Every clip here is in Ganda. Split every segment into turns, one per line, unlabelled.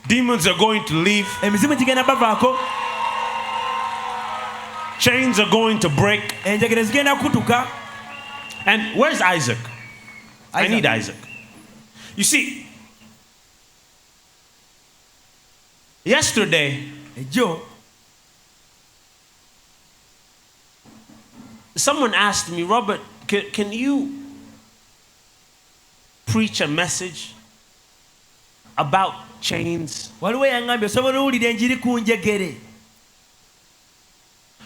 Demons are going to leave. Chains are going to break. And where's Isaac? I need Isaac. You see, yesterday, someone asked me, Robert, can you preach a message about chains?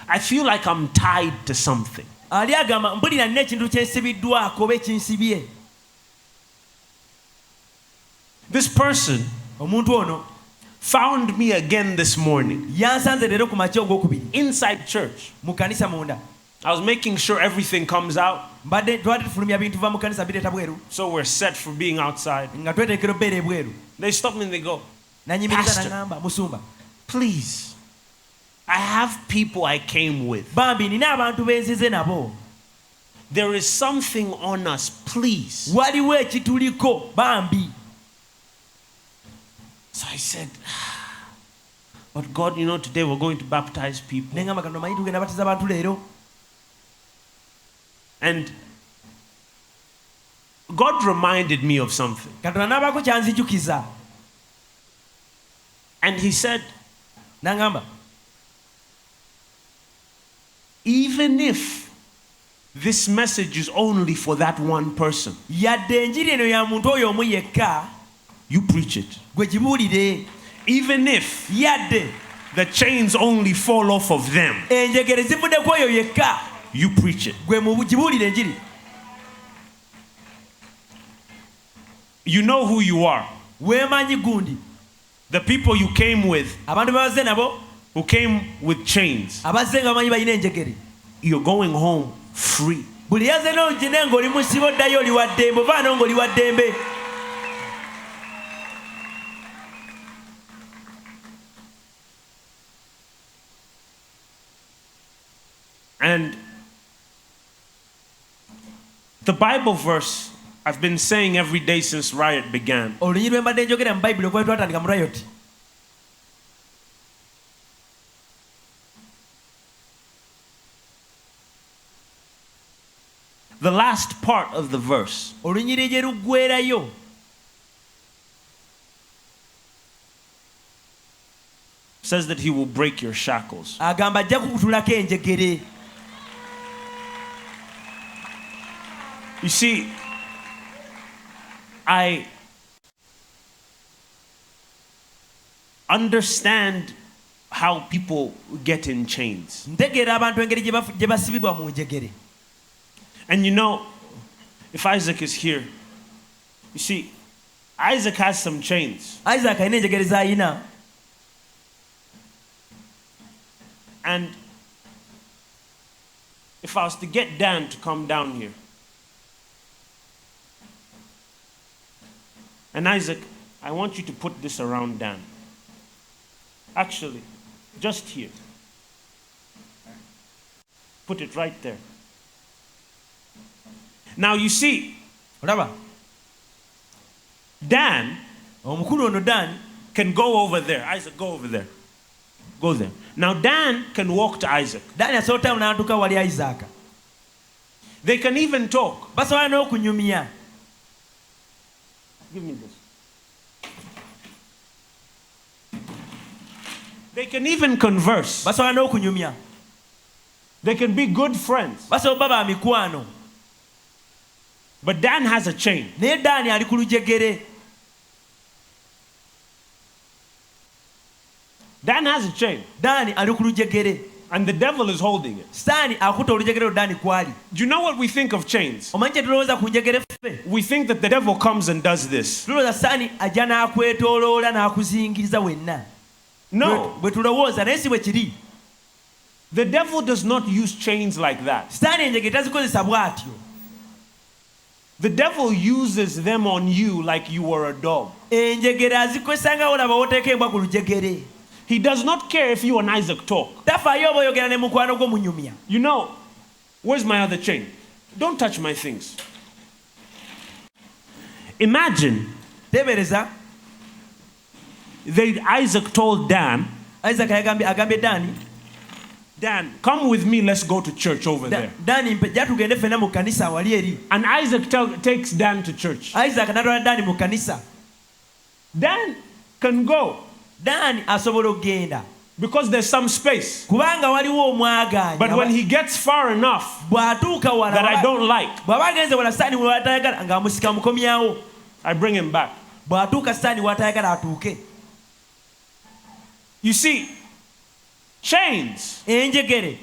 I feel like I'm tied to something. This person found me again this morning inside church. I was making sure everything comes out, so we're set for being outside. They stop me and they go, Pastor, please, I have people I came with. There is something on us, please. So I said, but God, today we're going to baptize people. And God reminded me of something. And he said, even if this message is only for that one person, you preach it. Even if the chains only fall off of them, you preach it. You know who you are. The people you came with, who came with chains, you're going home free. And the Bible verse I've been saying every day since Riot began. The last part of the verse says that he will break your shackles. You see, I understand how people get in chains. And if Isaac is here, you see, Isaac has some chains. And if I was to get Dan to come down here, and Isaac, I want you to put this around Dan. Actually, just here. Put it right there. Now you see, Dan can go over there. Isaac, go over there. Go there. Now Dan can walk to Isaac. They can even talk. Give me this. They can even converse. They can be good friends. But Dan has a chain. Dan has a chain. And the devil is holding it. Do you know what we think of chains? We think that the devil comes and does this. No. The devil does not use chains like that. The devil uses them on you like you were a dog. He does not care if you and Isaac talk. Where's my other chain? Don't touch my things. Imagine Isaac told Dan,
Isaac agambye Dani,
Dan, come with me, let's go to church over there.
Dani jja tugende ffenna mu kkanisa wali eri.
And Isaac takes Dan to church.
Isaac n'atwala Dani mu kkanisa.
Dan can go.
Dani asobola okugenda.
Because there's some space.
Kubanga waliwo omwagaanya.
But when he gets far enough
bw'atuuka wala
that I don't like,
bw'aba agenze wala Sitaani w'atayagala ng'amusika mukomyawo.
I bring him back.
Bw'atuuka Sitaani w'atayagala atuuke.
You see, chains
enjegere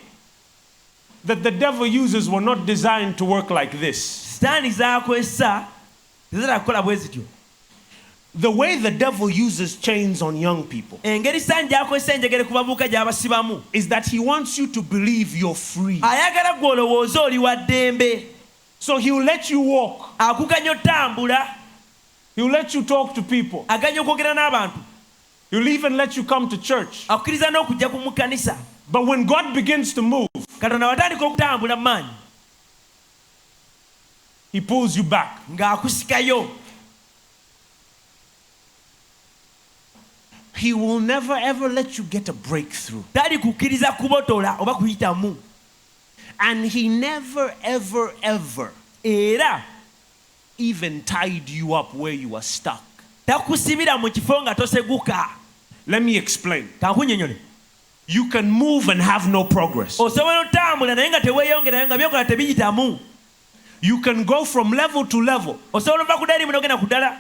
that the devil uses were not designed to work like this.
Sitaani z'akozesa tezitera kukola bwe zityo.
The way the devil uses chains on young people
engeri Sitaani gy'akozesa enjegere ku bavubuka gy'abasibamu
is that he wants you to believe you're free.
ayagala gwe olowooza oli wa ddembe.
So he will let you walk.
Akuganya otambula.
He will let you talk to people.
Aganya okwogera n'abantu.
He will even let you come to church.
Akukkiriza n'okujja mu kkanisa.
But when God begins to move,
Katonda watandika okutambula mu maanyi,
he pulls you back.
ng'akusikayo.
He will never ever let you get a breakthrough.
Tali kukkiriza kubotola oba kuyitamu.
And he never ever ever
Era
even tied you up where you are stuck.
takusibira mu kifo nga toseguka.
Let me explain.
Kankunnyonnyole.
You can move and have no progress.
Osobola otambula naye nga teweeyongerayo nga byokola tebiyitamu.
You can go from level to level
Osobola ova ku ddala limu n'ogenda ku ddala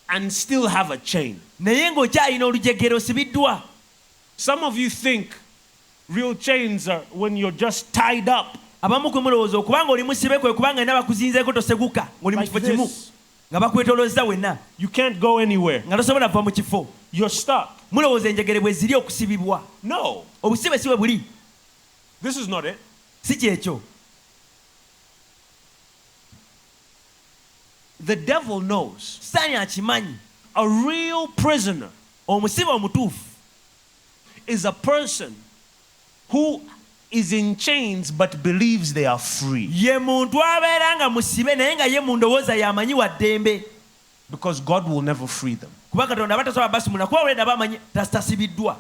and still have a chain.
naye ng'okyalina olujegere osibiddwa.
Some of you think real chains are when you're just tied up
Abamu kwe mulowooza okubanga oli musibe kwe kubanga ina bakuzinzeeko toseguka ng'oli mu
like
kifo kimu
this.
nga bakwetoolooza wenna
You can't go anywhere.
nga tosobola kuva mu kifo.
You're stuck.
Mulowooza enjegere bwe ziri okusibibwa.
No,
Obusibe si bwe buli,
this is not it.
si kyekyo.
The devil knows
Sitaani akimanyi.
a real prisoner
Omusibe omutuufu
is a person who is in chains but believes they are free.
ye muntu abeera nga musibe naye nga ye mu ndowooza y'amanyi wa ddembe.
Because God will never free them.
Kuba Katonda aba tasobola basimula kuba wuleda bamanyi tasibiddwa.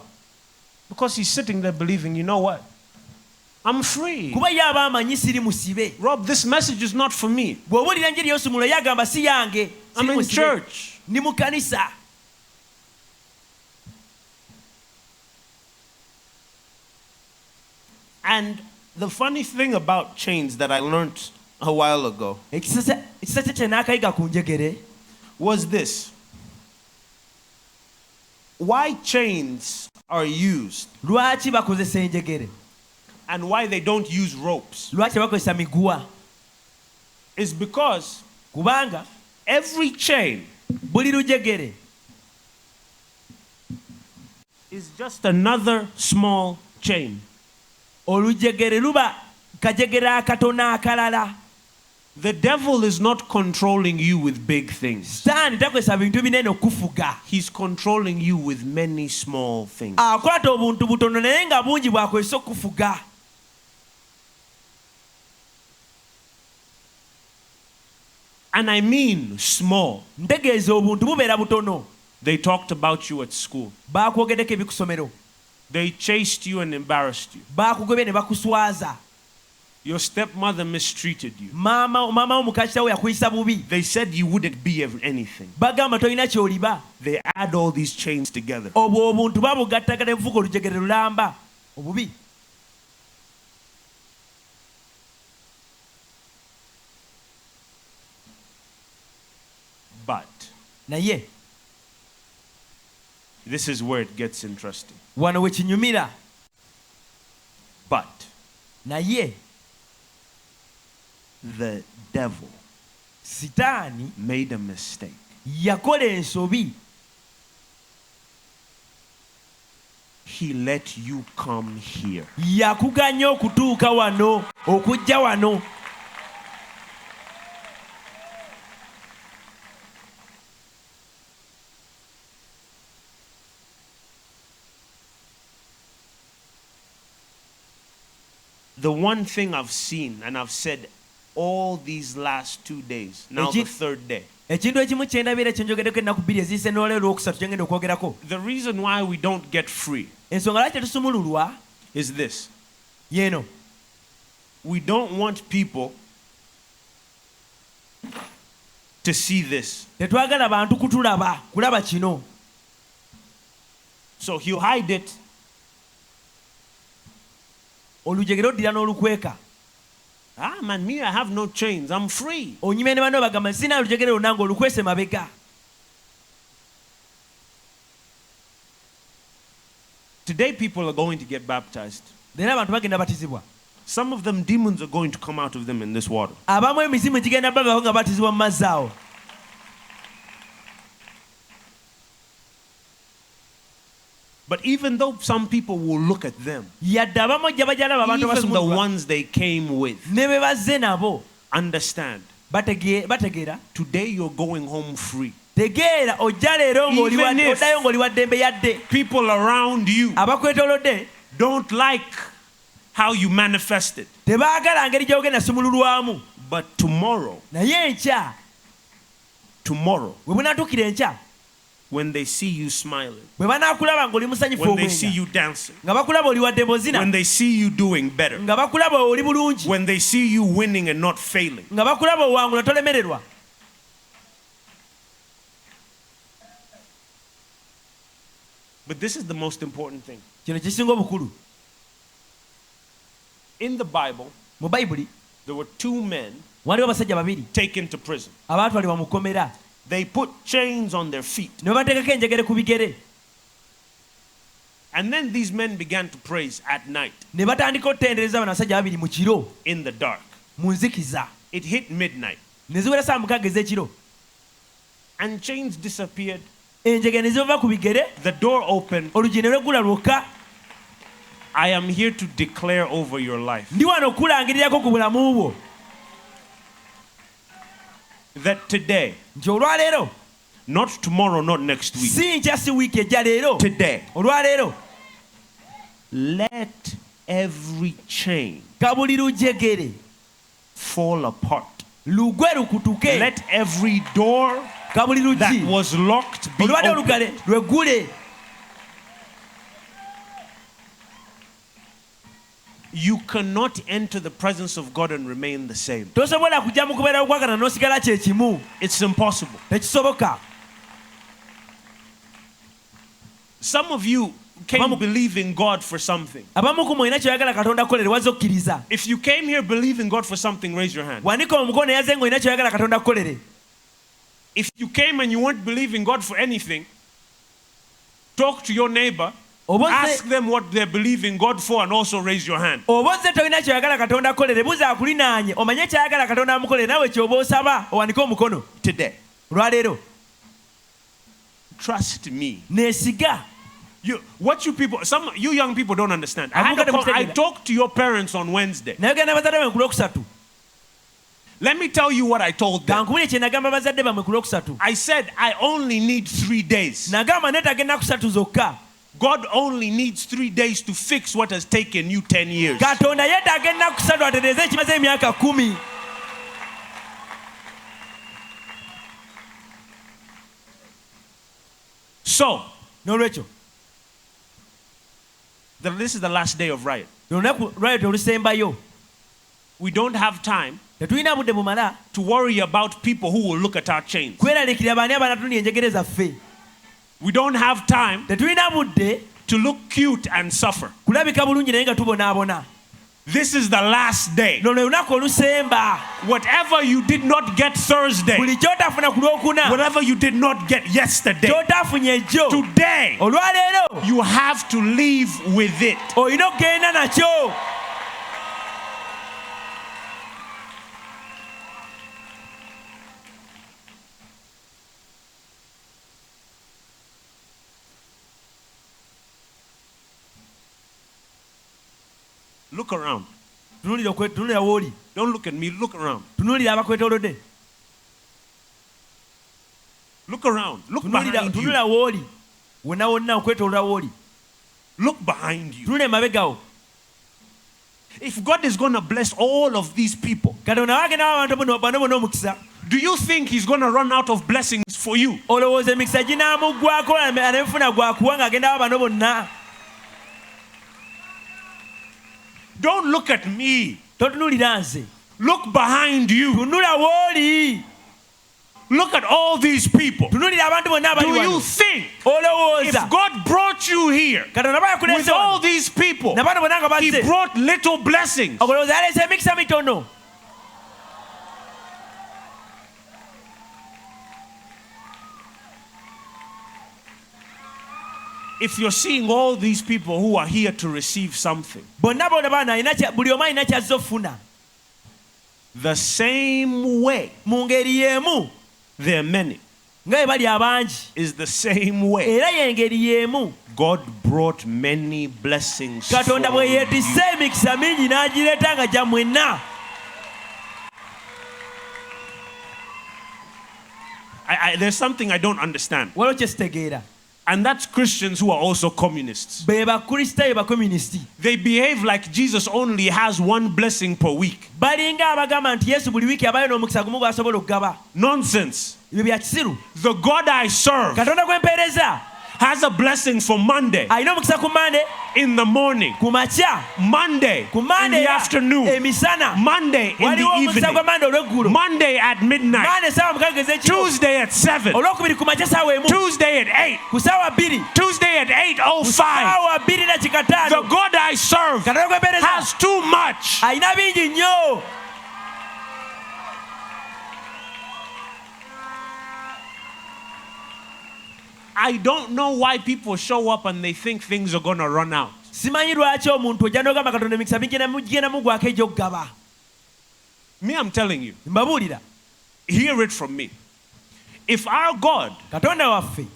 Because he's sitting there believing, you know what? I'm free.
Kuba ye aba amanyi siri musibe.
Rob, this message is not for me.
Bw'owulira enjiri y'osumulula ye agamba si yange.
I'm
siri
in
musibe.
church.
Ndi mu kkanisa.
And the funny thing about chains that I learned a while ago
Ekisa kye n'akayiga ku njegere
was this. Why chains are used
lwaki bakozesa enjegere,
and why they don't use ropes
lwaki bakozesa miguwa,
is because
kubanga
every chain
buli lujegere
is just another small chain.
olujegere luba kajegere akatono akalala.
The devil is not controlling you with big things.
Sitaani takozesa bintu binene okufuga.
He's controlling you with many small things.
Akwata obuntu butono naye nga bungi bwakozesa okufuga.
And I mean small.
Ntegeeza obuntu bubeera butono.
They talked about you at school.
Baakwogeddeko ebikusomero.
They chased you and embarrassed you.
Baakugobye ne bakuswaza.
Your stepmother mistreated you.
Maama wo mukakitawo yakuyisa bubi.
They said you wouldn't be anything.
Bagamba tolina ky'oliba.
They add all these chains together.
Obwo obuntu babugattagana ne bufuga olujegere lulamba. Obubi.
But
Naye
this is where it gets interesting.
wano we kinyumira.
But
Naye
the devil
Sitaani
made a mistake.
yakola ensobi.
He let you come here.
Yakuganya okutuuka wano, okujja wano.
The one thing I've seen and I've said all these last 2 days, now the third day,
ekintu ekimu kyendabira ekyenjogeddeko ennaku bbiri eziyise n'olwaleero olwokusatu kyengenda okwogerako.
The reason why we don't get free
ensonga lwaki tetusumululwa
is this.
yeeno,
We don't want people to see this.
tetwagala bantu kulaba kino.
So he'll hide it.
olujegere oddira n'olukweka.
Ah, man, me, I have no chains. I'm free.
onyime ne banno bagamba sina olujegere lwonna ng'olukwese mabega.
Today, people are going to get baptized.
leero abantu bagenda batizibwa.
Some of them, demons are going to come out of them in this water.
abamu emizimu gigenda bavako nga batizibwa mu mazzi awo.
But even though some people will look at them,
yadde abamu ojja bajalaba abantu
even the
abasumululwa
ones they came with,
ne be bazze nabo
understand,
bategeera
today you're going home free.
tegeera ojja leero
Even if-
oddayo ng'oli wa ddembe yadde.
People around you
abakwetoolodde
don't like how you manifested.
tebaagala ngeri gy'ogenda sumululwamu.
But tomorrow,
naye enkya bwe bunaatuukira enkya,
when they see you smiling,
bwe banaakulaba ng'oli musanyufu
when they see
obwenga,
you dancing,
nga bakulaba oli wadde bozina,
when they see you doing better,
nga bakulaba oli bulungi,
when they see you winning and not failing,
nga bakulaba owangula tolemererwa.
but this is the most important thing.
kino kisinga obukulu.
In the Bible,
mu bayibuli
there were two men
waliwo abasajja babiri
taken to prison.
abaatwalibwa mu kkomera,
They put chains on their feet.
ne bateekako enjegere ku bigere,
And then these men began to praise at night
ne batandika otendereza bano abasajja babiri mu kiro
in the dark.
mu nzikiza.
It hit midnight
ne ziwera saa mukaaga ez'ekiro,
and chains disappeared.
enjegere ne ziva ku bigere,
The door opened.
oluggi ne lweggula lwokka.
I am here to declare over your life
ndi wano okulangirirako ku bulamu bwo
that today,
nti olwaleero,
not tomorrow, not next week,
si nkya si wiiki ejja, leero,
today,
olwaleero,
let every chain
ka buli lujegere
fall apart.
lugwe lukutuke,
Let every door
ka buli
that
luggi
was locked be
olwadde
open.
olugale lweggule.
You cannot enter the presence of God and remain the same.
tosobola kujja mu kubeera okwagala n'osigala kye kimu,
It's impossible.
tekisoboka.
Some of you came believing God for something.
abamu ku mwina kyoyagala katonda kukolere wazze okkiriza.
If you came here believing God for something, raise your hand.
wanika omukono eyaze ng'olina kyoyagala katonda kukolere.
If you came and you weren't believing God for anything, talk to your neighbor, ask them what they're believing God for, and also raise your hand.
oba ozze tolina kyoyagala katonda kukolere, buuza akulinaanye omanye kyayagala katonda amukolere, naawe kyoba osaba owanike omukono.
Today,
olwaleero
trust me.
neesiga.
What you people, some you young people don't understand.
I'm gonna
I
say-
talked to your parents on Wednesday.
naye genda bazadde bamwe ku lwokusatu.
Let me tell you what I told them.
kankubulire kye nagamba bazadde bamwe ku lwokusatu.
I said I only need 3 days.
nagamba neetaaga ennaku 3 zokka.
God only needs 3 days to fix what has taken you 10 years.
katonda yeetaaga ennaku 3 atereeze ekimaze emyaka 10.
So,
n'olwekyo
this is the last day of Riot.
olunaku Riot olusembayo
We don't have time
tetulina budde bumala
to worry about people who will look at our chains.
kweraliikirira baani abanatunia enjegere zaffe.
We don't have time
tetulina budde
to look cute and suffer.
kulabika bulungi naye nga tubonaabona.
This is the last day.
luno lunaku olusemba.
Whatever you did not get Thursday,
buli kyotafuna ku lwokuna,
whatever you did not get yesterday,
kyotafunye ejjo,
today
olwaleero
you have to live with it.
olina okugenda nakyo.
Look around.
Tunuulira w'oli.
Don't look at me. Look around.
Tunuulira abakwetoolodde.
Look around. Look behind you.
Tunuulira w'oli. wonna wonna okwetooloola w'oli.
Look behind you.
Tunuulira emabegawo.
If God is going to bless all of these people,
katonda wagenda abantu bano bonna omukisa,
Do you think he's going to run out of blessings for you?
olowooza emikisa ginaamugwako anefuna gwakuwa ng'agendawo bano bonna.
Don't look at me.
Totunuulira nze.
Look behind you.
Tunula w'oli.
Look at all these people. Do you think if God brought you here with all these people, he brought little blessings? If you're seeing all these people who are here to receive something, the same way, there are many, is the same way God brought many blessings for you. There's something I don't understand. And that's Christians who are also communists. They behave like Jesus only has one blessing per week. Nonsense. The God I serve has a blessing for Monday in the morning, Monday in the afternoon, Monday in the evening, Monday at midnight, Tuesday at 7, Tuesday at 8, Tuesday at 8:05. The God I serve has too much. I don't know why people show up and they think things are going to run out. Me, I'm telling you. Hear it from me. If our God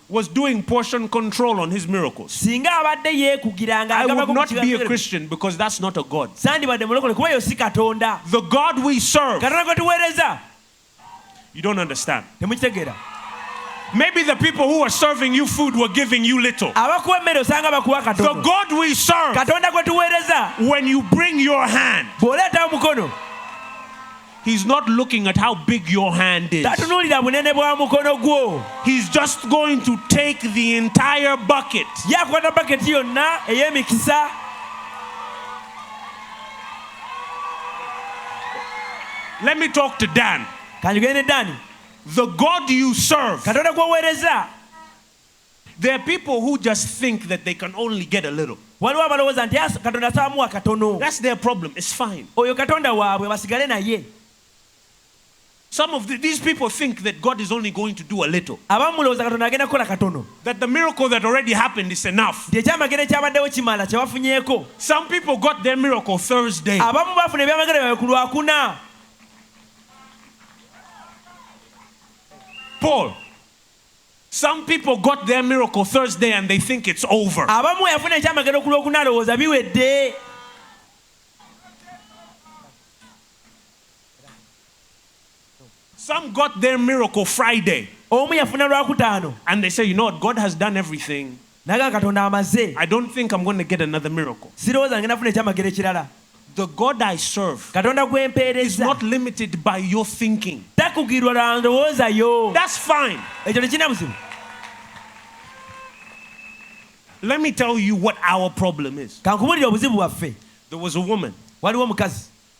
was doing portion control on his miracles, I would not be a Christian, because that's not a God. The God we serve, you don't understand. Maybe the people who are serving you food were giving you little. The God we serve, when you bring your hand, he's not looking at how big your hand is. He's just going to take the entire bucket. Let me talk to Dan. The God you serve, there are people who just think that they can only get a little. That's their problem. It's fine. Some of these people think that God is only going to do a little, that the miracle that already happened is enough. Some people got their miracle Thursday. Paul, some people got their miracle Thursday and they think it's over. Some got their miracle Friday and they say, you know what, God has done everything. I don't think I'm going to get another miracle. The God I serve is not limited by your thinking. That's fine. Let me tell you what our problem is. There was a woman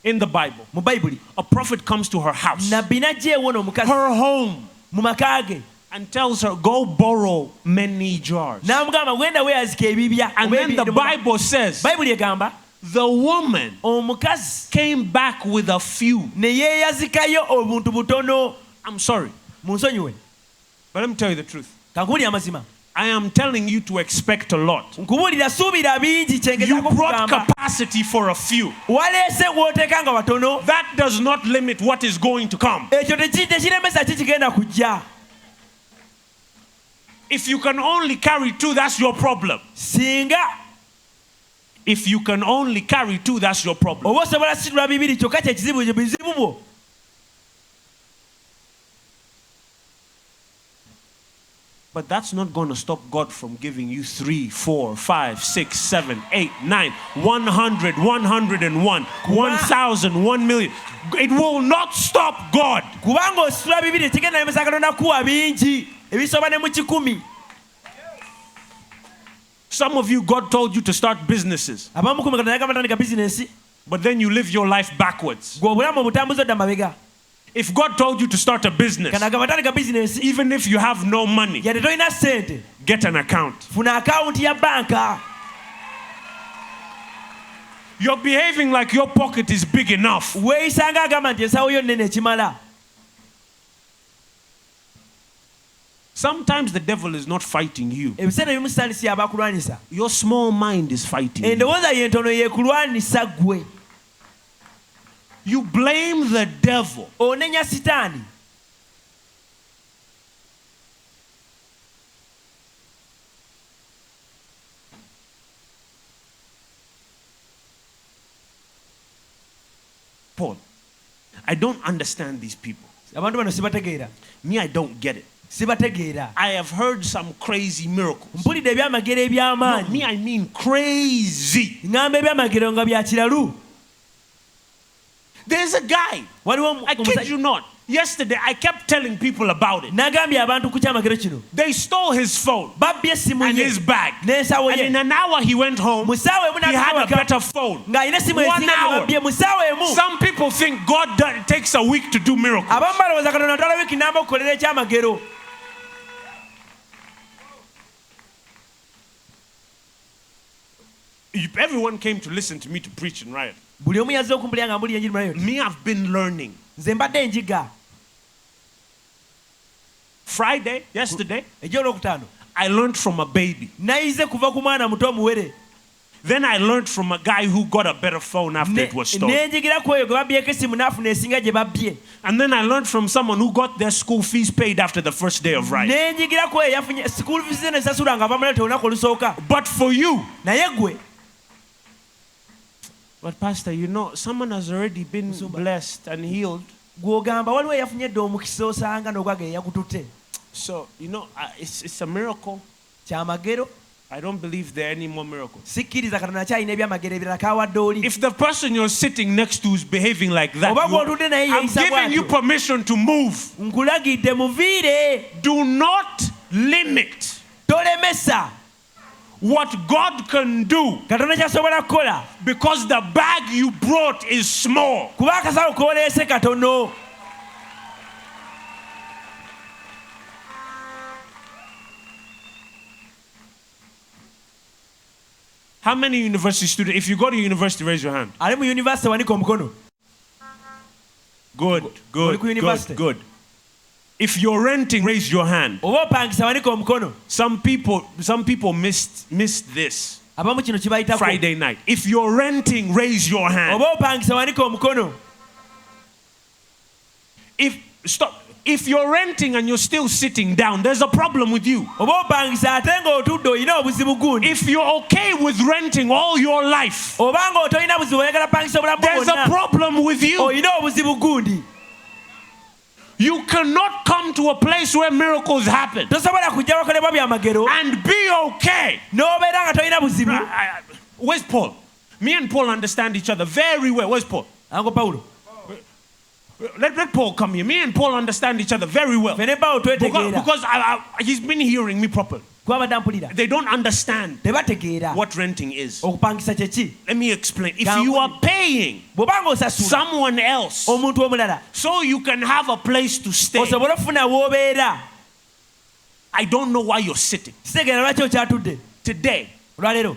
in the Bible. A prophet comes to her house, her home, and tells her, go borrow many jars. And then the Bible says, the woman came back with a few. I'm sorry, but let me tell you the truth. I am telling you to expect a lot. You brought capacity for a few. That does not limit what is going to come. If you can only carry 2, that's your problem. If you can only carry 2, that's your problem. But that's not going to stop God from giving you 3, 4, 5, 6, 7, 8, 9, 100, 101, 1,000, 1,000,000. It will not stop God.
Kubanga osula bibiri tekenda nemesa Katonda kuwa bingi ebisoba ne mu 1,000.
Some of you, God told you to start businesses.
Abamu ku Katonda yagamba tandika bizinesi.
But then you live your life backwards.
Gwe obulamu obutambuza odda mabega.
If God told you to start a business,
Kanagamba tandika bizinesi.
even if you have no money,
Yadde tolina ssente.
get an account.
Funa akawunti ya banka.
You're behaving like your pocket is big enough.
Weeyisanga agamba nti ensawo yo nnene ekimala.
Sometimes the devil is not fighting you.
Ebiseera ebimu Sitaani si abakulwanyisa.
Your small mind is fighting you.
Endowooza ye ntono yeekulwanyisa ggwe.
You blame the devil.
Onenya Sitaani.
Paul, I don't understand these people.
Abantu bano sibategeera.
Me, I don't get it.
Sibategeera.
I have heard some crazy miracles.
Mpulidde ebyamagero
No,
eby'amaanyi.
me, I mean crazy.
Ngamba ebyamagero nga bya kiralu.
There's a guy. I kid you not. Yesterday, I kept telling people about it.
Nagambye abantu ku kyamagero kino.
They stole his phone
Babbye essimu
and
ye
his bag.
n'ensawo
And
ye.
in an hour, he went home.
Mu ssaawa emu
He had a
n'atandika
better phone.
ng'alina essimu
1
esinga
hour.
gye babbye mu ssaawa emu.
Some people think God it takes a week to do miracles.
Abamu balowooza Katonda atwala wiiki n'amba okukolera ekyamagero.
Everyone came to listen to me to preach in Riot.
Buli omu yazze okumpulira nga mbulira enjiri mu Riot.
Me, I've been learning.
Nze mbadde njiga.
Friday, yesterday,
Egy'olwokutaano
I learned from a baby.
nayize kuva ku mwana muto omuwere.
Then I learned from a guy who got a better phone after it was stolen.
N'enjigira ku eyo gwe babbyeko essimu n'afuna esinga gye babbye.
And then I learned from someone who got their school fees paid after the first day of Riot.
N'enjigira ku eyo yafunye school fees ne sasula nga bamuleta olunaku olusooka.
But for you,
Naye gwe
but Pastor, you know, someone has already been blessed and healed.
gw'ogamba waliwo eyafunye dda omukisa osanga n'ogwaga eyagututte.
So, you know, it's a miracle.
Kyamagero.
I don't believe there are any more miracles.
Sikkiriza Katonda akyalina ebyamagero ebirala kawadde oli.
If the person you're sitting next to is behaving like that,
Oba gw'otudde naye
I'm
yeeyisa
giving you
bw'atyo.
permission to move.
Nkulagidde muviire.
Do not limit
Tolemesa
what God can do
Katonda ky'asobola kukola.
because the bag you brought is small.
Kuba akasawo k'oleese katono.
How many university students, if you go to university, raise your hand.
Ali mu university wanika omukono.
Good,
Oli ku university.
good. If you're renting, raise your hand.
Oba opangisa wanika omukono.
Some people missed this
Abamu kino kibayitako.
Friday night. If you're renting, raise your hand.
Oba opangisa wanika omukono.
If you're renting and you're still sitting down, there's a problem with you.
Oba opangisa ate ng'otudde olina obuzibu gundi.
If you're okay with renting all your life,
Oba ng'otolina buzibu oyagala pangisa obulamu
there's a
bwonna.
problem with you.
Olina obuzibu gundi.
You cannot come to a place where miracles happen
Tosobola kujja wakolebwa byamagero
and be okay.
n'obeera nga tolina buzibu.
Where's Paul? Me and Paul understand each other very well. Where's Paul?
Ango Paulo.
Let Paul come here. Me and Paul understand each other very well.
Fene Paulo twetegeera.
Because he's been hearing me properly.
Kuba badde mpulira.
They don't understand
Tebategeera.
what renting is.
Okupangisa kye ki?
Let me explain. If you are paying
Bw'oba ng'osasula
someone else
omuntu omulala
so you can have a place to stay,
osobole okufuna w'obeera.
I don't know why you're sitting.
Kitegeera lwaki okyatudde.
Today,
Olwaleero.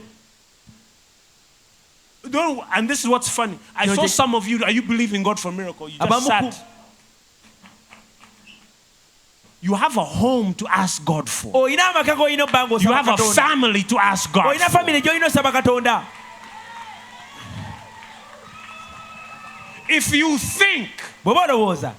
and this is what's funny. I saw some of you, are you believing God for miracle? You just
Abamu
sat. You have a home to ask God for.
Olina amaka g'olina obba
You
ng'osaba
have a
Katonda.
family to ask God
Olina
for.
family gy'olina osaba Katonda.
If you think
Bw'oba olowooza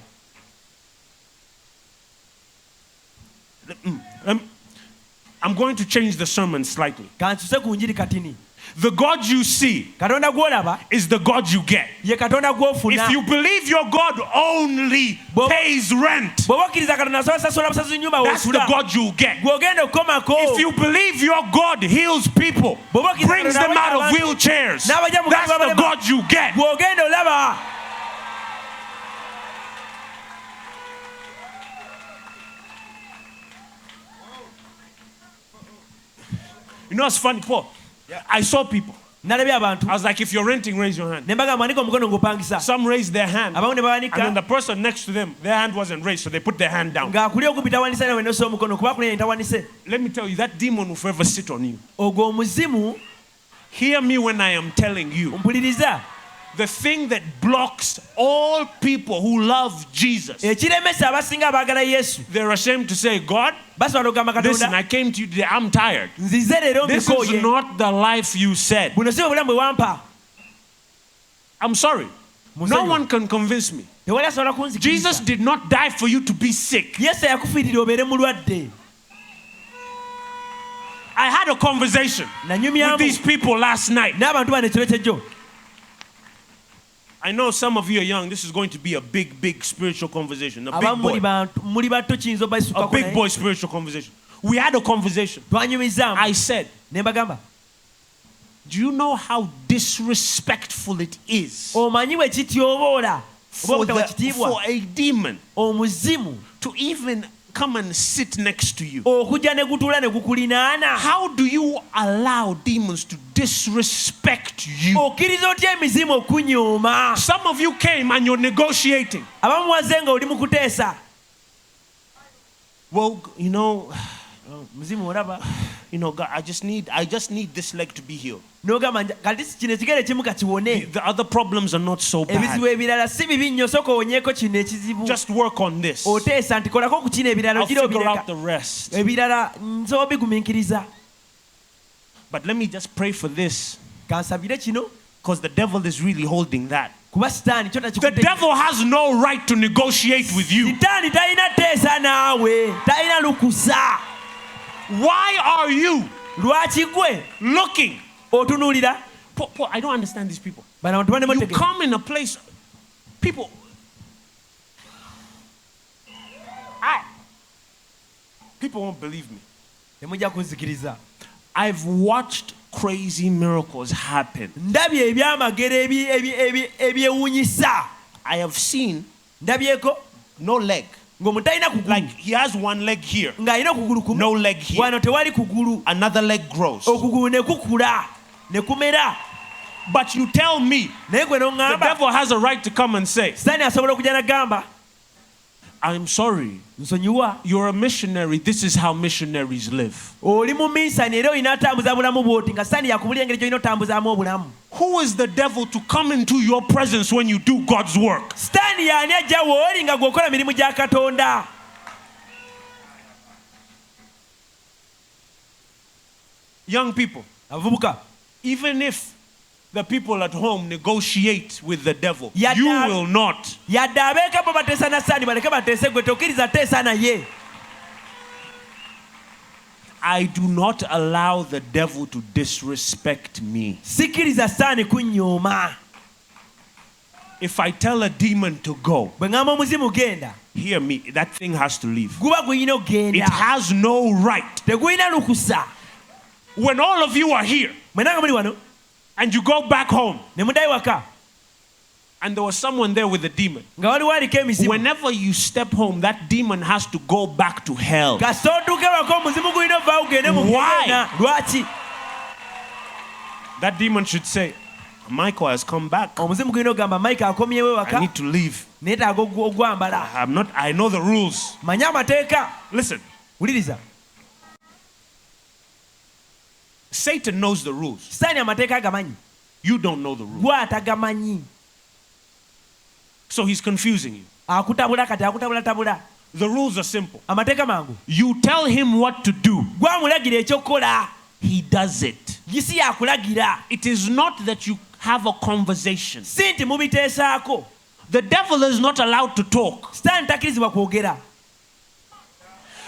I'm going to change the sermon slightly.
kansuse ku njiri katini.
The God you see
katonda gw'olaba
is the God you get.
ye katonda gw'ofuna.
If you believe your God only pays rent,
bw'oba okkiriza katonda asobola sasula busasi nnyumba
that's the
w'osula
God you get.
gw'ogenda okukomako.
If you believe your God heals people, brings them out of wheelchairs, that's the God you get.
gw'ogenda olaba.
You know what's funny, Paul? I saw people.
nalabye abantu.
I was like, if you're renting, raise your hand.
ne mbagamba andika omukono ng'opangisa.
Some raised their hand,
abamu ne
and then
bawanika
the person next to them, their hand wasn't raised, so they put their hand down.
ng'akuli okubi tawanise nawe n'ossa omukono kuba kuli tawanise.
Let me tell you, that demon will forever sit on you.
ogwo omuzimu.
Hear me when I am telling you.
mpuliriza.
The thing that blocks all people who love Jesus,
ekiremesa abasinga abaagala yesu.
they're ashamed to say, God,
basobola okugamba
listen,
katonda.
I came to you today, I'm tired.
nzize leero
This is
mbikooye.
not the life you said.
buno si obulamu bwe wampa.
I'm sorry. No one can convince me.
tewali asobola kunzikiriza.
Jesus did not die for you to be sick.
yesu yakufiirira obeere mulwadde.
I had a conversation with
nanyumyamu
these people last night.
n'abantu bano ekiro kyejjo.
I know some of you are young. This is going to be a big spiritual conversation. A
abamu
big boy.
muli bato kiyinza
A
obasukako
big
naye.
boy spiritual conversation. We had a conversation.
twanyumizaamu.
I said,
ne mbagamba
do you know how disrespectful it is
omanyi bwe kityoboola
for,
oba kitiibwa
for a demon
omuzimu
to even come and sit next to you?
okujja ne gutuula ne gukulinaana.
How do you allow demons to disrespect you?
okkiriza otya emizimu okunyooma?
Some of you came and you're negotiating.
abamu waze nga oli mu kuteesa.
Well, you know,
muzimu olaba
God, I just need this leg to be healed.
n'ogamba kati kino ekigere kimu kakiwone.
The other problems are not so
ebizibu
bad.
ebirala si bibi nnyo soka owonyeeko kino ekizibu.
Just work on this.
oteesa nti kolako ku kino ebirala
I'll
ogira
figure
obireka.
out the rest.
ebirala nsobola obigumiikiriza.
But let me just pray for this,
kansabire kino
because the devil is really holding that.
kuba sitaani kyo
The
takikutte.
devil has no right to negotiate with you.
sitaani talina teesa naawe, talina lukusa.
Why are you
lwaki gwe
looking?
otunuulira?
Paul, I don't understand these people.
bano abantu
You
banemotegeka.
come in a place, people. People won't believe me.
temujja kunzikiriza.
I've watched crazy miracles happen.
ndabye ebyamagero ebyewuunyisa.
I have seen
ndabyeko
no leg.
ng'omuntu talina kugulu.
Like he has one leg here,
ng'alina okugulu kumu.
no leg here.
wano tewali kugulu.
Another leg grows.
okugulu ne kukula ne kumera.
But you tell me
naye gwe
the
n'oŋŋamba
devil has a right to come and say,
sitaani asobola okujja n'agamba
I'm sorry,
nsonyiwa,
you're a missionary. This is how missionaries live.
oli mu minsani era olina atambuza bulamu bw'oti nga sitaani yakubulira engeri gy'olina otambuzaamu obulamu.
Who is the devil to come into your presence when you do God's work?
sitaani y'ani ajja w'oli nga gw'okola mirimu gya katonda?
Young people,
abavubuka,
even if the people at home negotiate with the devil,
Yada-
you will not.
yadde abeeka bo bateesa na sitaani baleke bateese gwe tokkiriza teesa naye.
I do not allow the devil to disrespect me.
sikkiriza sitaani kunnyooma.
If I tell a demon to go,
bwe ŋŋamba omuzimu genda,
hear me, that thing has to leave.
guba guyina
It
okgenda.
has no right.
teguyina lukusa.
When all of you are here
mwena nga muli wano
and you go back home
ne muddayo waka
and there was someone there with a demon,
nga waliwo aliko emizimu,
whenever you step home, that demon has to go back to hell.
kasita otuuke waka omuzimu gulina ovaawo gende mu
Why?
gena. lwaki?
That demon should say, Michael has come back.
omuzimu gulina ogamba Mike akomyewo
I
waka,
need to leave.
neetaaga ogwambala.
I know the rules.
manye amateeka.
Listen,
wuliriza,
Satan knows the rules.
sitaani amateeka agamanyi,
You don't know the rules.
gwe atagamanyi.
So he's confusing you.
akutabula kati akutabulatabula.
The rules are simple.
amateeka mangu,
You tell him what to do,
gwe amulagira ekyokukola,
he does it.
gisi yakulagira.
It is not that you have a conversation.
si nti mubiteesaako.
The devil is not allowed to talk.
sitaani takkirizibwa kwogera.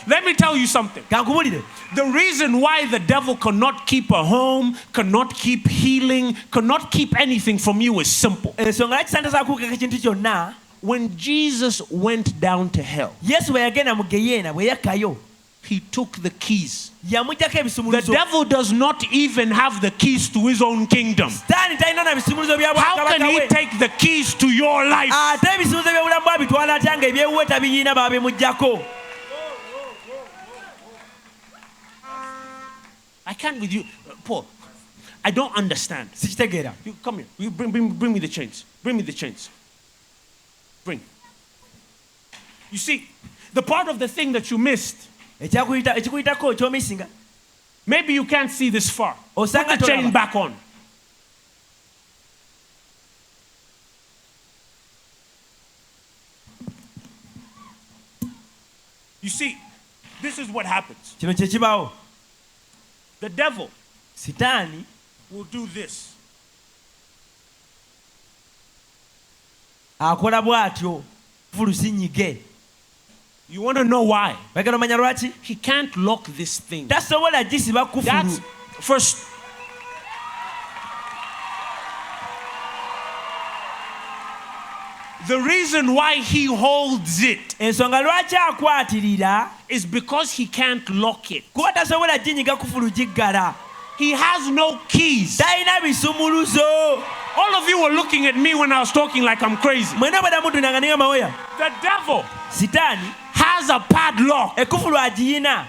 Let me tell you something.
Kankubulire.
The reason why the devil cannot keep a home, cannot keep healing, cannot keep anything from you is simple.
Ensonga lwaki santaza kukuggya ekintu kyonna.
When Jesus went down to hell,
Yesu bwe yagenda mu geyeena bwe yakkayo
he took the keys.
yamuggyako
The
ebisumuluzo.
devil does not even have the keys to his own kingdom.
Sitaani talina na bisumuluzo bya
How can
bwakabaka
he
we.
take the keys to your life?
Ate ebisumuluzo by'obulamu bwabitwala atya nga ebyewuwe tabiyiina baabimuggyako.
I can't with you. Paul, I don't understand.
Sikitegeera.
You come here. You bring me the chains. Bring me the chains. Bring. You see, the part of the thing that you missed,
Ekikuyitako ekyomisinga.
maybe you can't see this far. Put
Osanga
the chain
tolaba.
back on. You see, this is what happens.
Kino kye kibaawo.
The devil
Sitaani
will do this.
akola bw'atyo fulusinyige.
You want to know why?
Bagala omanya lwaki?
He can't lock this thing.
Tasobola gisiba
That's
kufulu.
first. The reason why he holds it
Ensonga lwaki akwatirira
is because he can't lock it.
kuba tasobola ginyiga kufulu giggala.
He has no keys.
Talina bisumuluzo.
All of you were looking at me when I was talking like I'm crazy.
Mwena bwe namudunanga ninga mawoya.
The devil
Sitaani
has a padlock,
ekufulu agiyina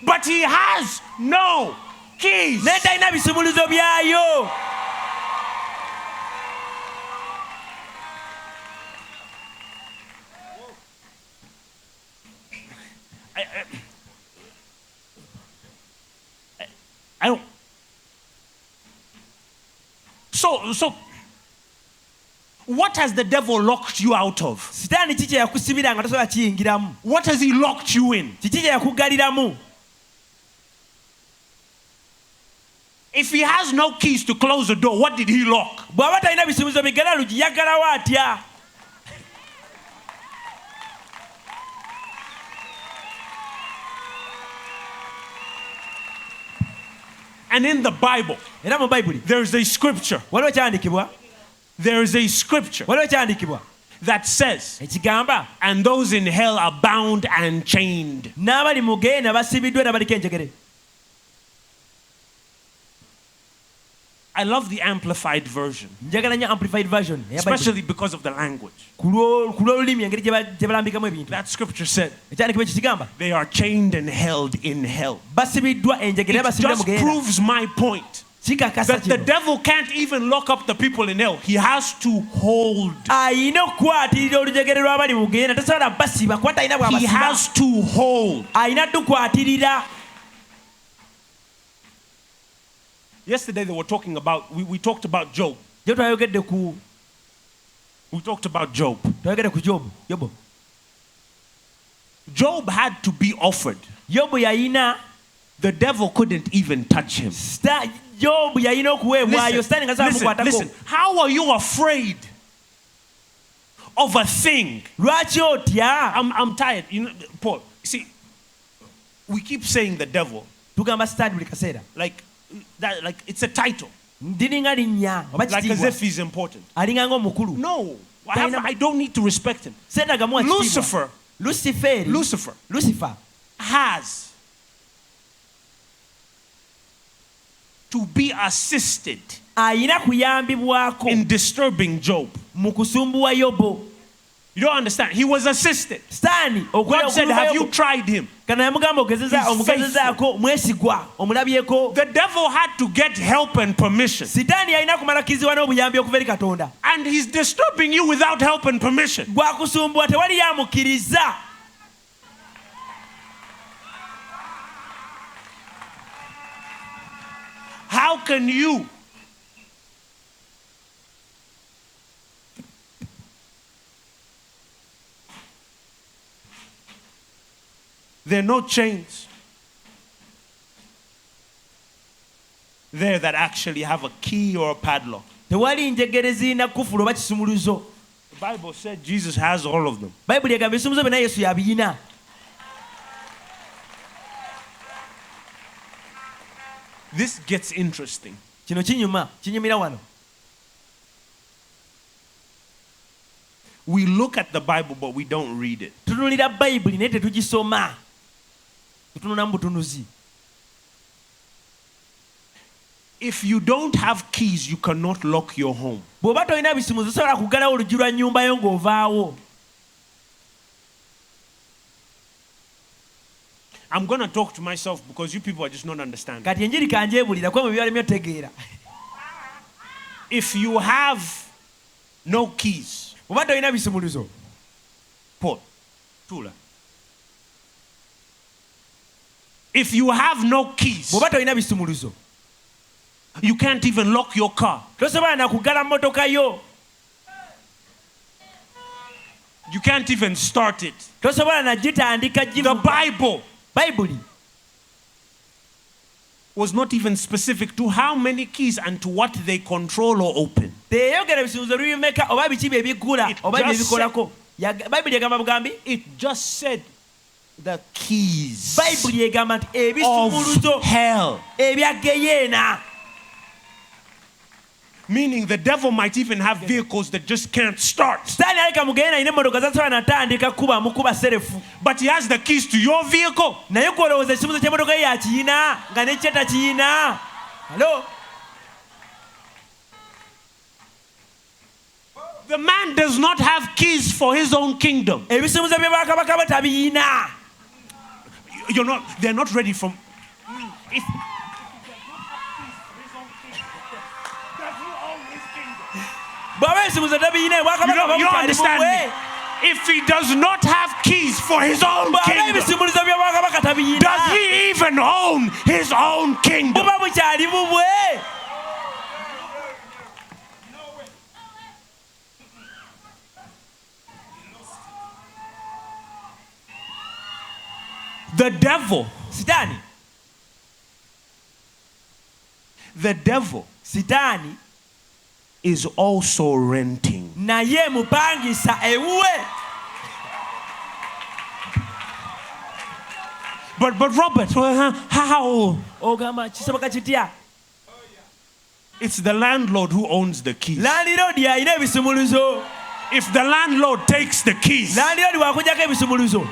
but he has no keys.
naye talina bisumuluzo byayo.
I don't. So, what has the devil locked you out of?
Sitaani kiki kye yakusibira nga tosobola kiyingiramu?
What has he locked you in?
Kiki kye yakuggaliramu?
If he has no keys to close the door, what did he lock?
Bw'aba talina bisumuluzo biggala lugi yaggalawo atya?
And in the Bible,
Era mu Bayibuli
there is a scripture.
waliwo kyandiikibwa
There is a scripture
waliwo kyandiikibwa
that says,
ekigamba
and those in hell are bound and chained.
n'abali mu geyeena basibiddwa era baliko enjegere.
I love the amplified version,
Njagala nnyo amplified version eya Bayibuli.
especially because of the language.
Ku lw'olulimi engeri gye balambikamu ebintu.
That scripture said,
Ekyandikibwa ekigamba
they are chained and held in hell.
basibiddwa enjegere era
It
basibiddwa
just
mu geyeena.
proves my point
Kikakasa
that the
kino.
devil can't even lock up the people in hell. He has to hold.
Ayina okukwatirira olujegere lw'abali mu geyeena tasobola basiba kuba talina
He
bw'abasiba.
has to hold.
Ayina tukwatirira.
Yesterday they were talking about, we talked about Job.
Jo twayogedde ku
We talked about Job.
Yobu.
Job had to be offered.
Yobu yayina
The devil couldn't even touch him.
Yobu yayina okuweebwayo sitaani nga zaamukwatako.
Listen, how are you afraid of a thing?
Lwaki otya?
I'm tired. You know, Paul, see, we keep saying the devil
Tugamba sitaani buli kaseera.
like that, like it's a title,
Ndiringa linnya oba
like as
kitiibwa.
if he's important.
Alinga ng'omukulu.
No, I don't need to respect him.
Seetagamu ekitiibwa.
Lucifer
Lucifer
has to be assisted
ayina kuyambibwako
in disturbing Job.
mu kusumbuwa Yobu.
You don't understand. He was assisted.
Sitaani
God said, have you tried him?
kana yamugamba omugezezaako mwesigwa omulabyeko.
The devil had to get help and permission.
Sitaani yalina kumalakirizibwa n'obuyambi okuva eri Katonda.
And he's disturbing you without help and permission.
Gwakusumbuwa tewali yamukkiriza.
How can you there are no chains there that actually have a key or a padlock.
Tewali njegere zirina kufulu oba kisumuluzo.
The Bible said Jesus has all of them.
Bayibuli egamba ebisumuluzo byonna Yesu yabiyina.
This gets interesting.
Kino kinyumira wano.
We look at the Bible, but we don't read it.
Tutunulira Bayibuli naye tetugisoma. Tutunula mu butunuzi.
If you don't have keys, you cannot lock your home.
Bw'oba tolina bisumuzi osobola kuggalawo oluggi lwa nnyumba yo ng'ovaawo.
I'm going to talk to myself because you people are just not understanding.
Kati enjiri kanjeebulira kuba byalemye otegeera.
If you have no keys,
bw'oba tolina bisumulizo.
Paul, Tula. If you have no keys,
bw'oba tolina bisumulizo,
you can't even lock your car.
tosobola na kuggala mmotoka yo.
You can't even start it.
Tosobola na gitandika
The Bible
Bayibuli
was not even specific to how many keys and to what they control or open.
teyogera bisumulizo bibimeka oba biki bye biggula oba bye bikolako. Bayibuli egamba bugambi.
It just said the keys
Bayibuli egamba nti
of
ebisumuluzo
hell.
ebya geyeena.
Meaning the devil might even have vehicles that just can't start.
Sitaani aleka mugeyeena alina emmotoka zasobola natandika kuba mukuba serefu.
But he has the keys to your vehicle.
Naye kwolowooza ekisumulizo ky'emmotoka ye yakiyina nga n'ekye takiyina. Halo?
The man does not have keys for his own kingdom.
Ebisumulizo bye bwakabaka bwe tabiyina.
They're not ready from. If,
bw'aba ebisumulizo tabiyina bwakabaka
you don't understand me. If he does not have keys for his own
bw'aba
kingdom,
ebisumulizo bye bwakabaka tabiyina.
does he even own his own kingdom?
buba bukyali bubwe.
The devil.
Sitaani.
The devil
Sitaani
is also renting.
naye mupangisa ewuwe.
But Robert, how?
Ogamba kisoboka kitya?
It's the landlord who owns the keys.
Landiroodi alina ebisumuluzo.
If the landlord takes the keys,
Landiroodi wakugyako ebisumuluzo.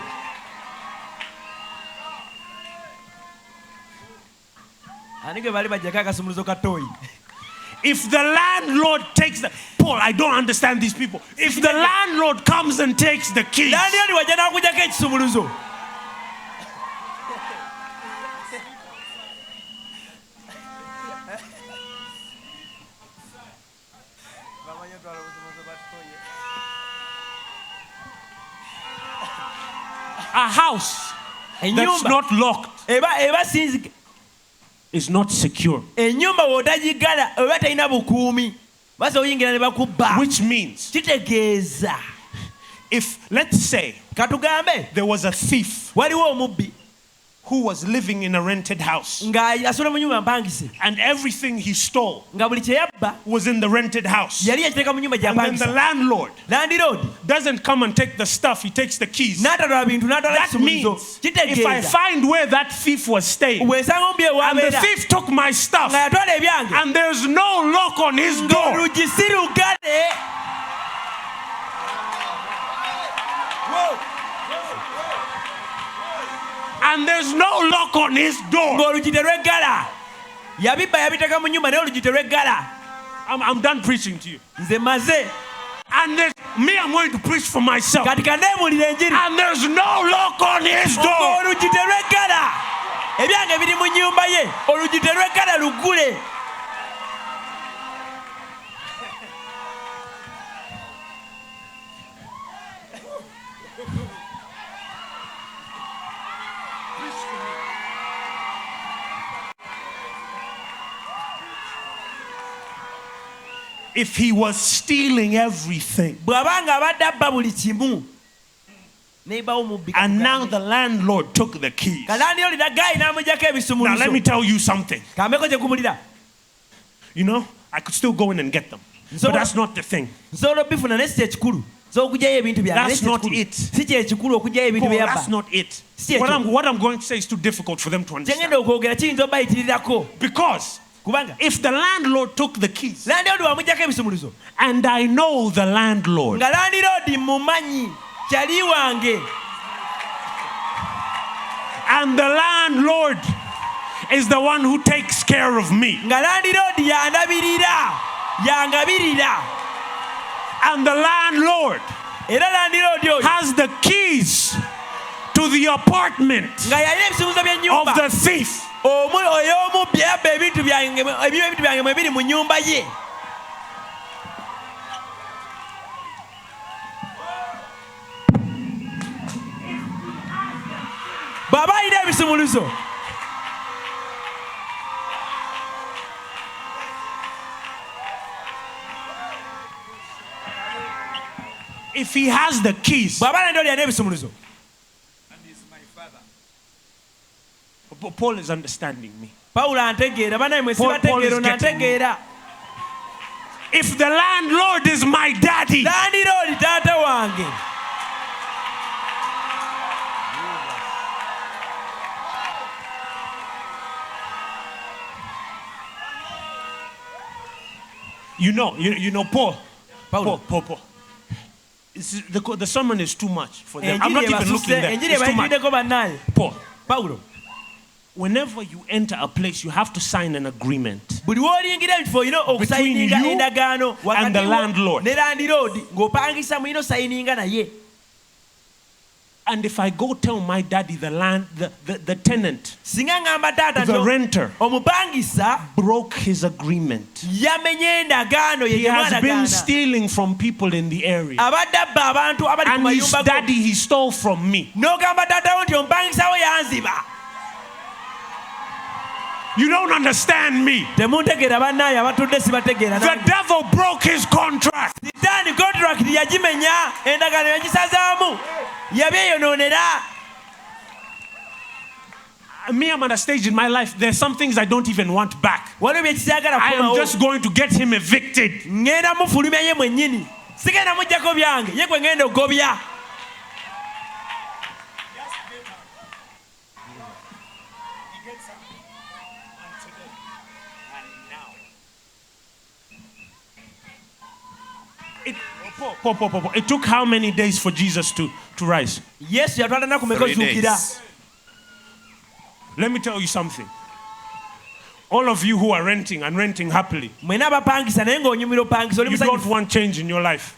Ani ge bali bajjako akasumuluzo ka tooyi.
if the landlord takes the Paul, I don't understand these people. If the landlord comes and takes the keys,
Landiroodi wajja n'akugyako ekisumuluzo.
a house that's
Ennyumba
not locked
eba sinzike.
is not secure.
Ennyumba w'otagigala oba talina bukuumi basa oyingira ne bakubba.
Which means,
Kitegeeza
if, let's say,
katugambe
there was a thief
waliwo omubbi
who was living in a rented house
ng'asola mu nnyumba mpangise
and everything he stole
nga buli kye yabba
was in the rented house,
yali yakiteeka mu nnyumba
and then the
gy'apangisa.
landlord
Landiroodi
doesn't come and take the stuff, he takes the keys.
n'atwala bintu n'atwala
That
ekisumuluzo.
means if I
Kitegeeza
find where that thief was staying
bw'esanga omubbi
and the
ewabeera
thief took my stuff
nga yatwala ebyange
and there's no lock on his door,
ng'oluggi si lugale.
and there's no lock on his door,
ng'oluggi terweggala. Yabibba yabiteeka mu nnyumba naye oluggi terweggala.
I'm done preaching to you.
Nze maze
And I'm going to preach for myself.
kati kanneebuulira enjiri.
And there's no lock on his door.
Oluggi terweggala. Ebyange biri mu nnyumba ye. Oluggi terweggala luggule.
If he was stealing everything,
Bw'abanga abadde abba buli kimu. Neighbor omubbi.
and now the landlord took the keys.
Kalandiroodi naggayi n'amuggyako
Now
ebisumuluzo.
let me tell you something.
Kambeko kye kumulira.
You know, I could still go in and get them. But that's not the thing.
Nsobola obbifuna naye si ekikulu.
That's not it. Paul, that's not it. What I'm going to say is too difficult for them to understand. Because if the landlord took the keys, and I know the landlord, and the landlord is the one who takes care of me, and the landlord has the keys to the apartment of the thief, if he has the keys, Paul is understanding me. Paul is getting me. If the landlord is my daddy, you know, Paul. The sermon is too much for them. I'm not even looking there. It's too much. Paul. Whenever you enter a place, you have to sign an agreement between you and the landlord. And if I go tell my daddy, the tenant, the renter, broke his agreement. He has been stealing from people in the area. And his daddy, he stole from me. You don't understand me. The devil broke his contract. Me, I'm at a stage in my life, there's some things I don't even want back. I am just going to get him evicted. It took how many days for Jesus to rise? Yes, 3 days. Let me tell you something. All of you who are renting and renting happily, you don't want change in your life.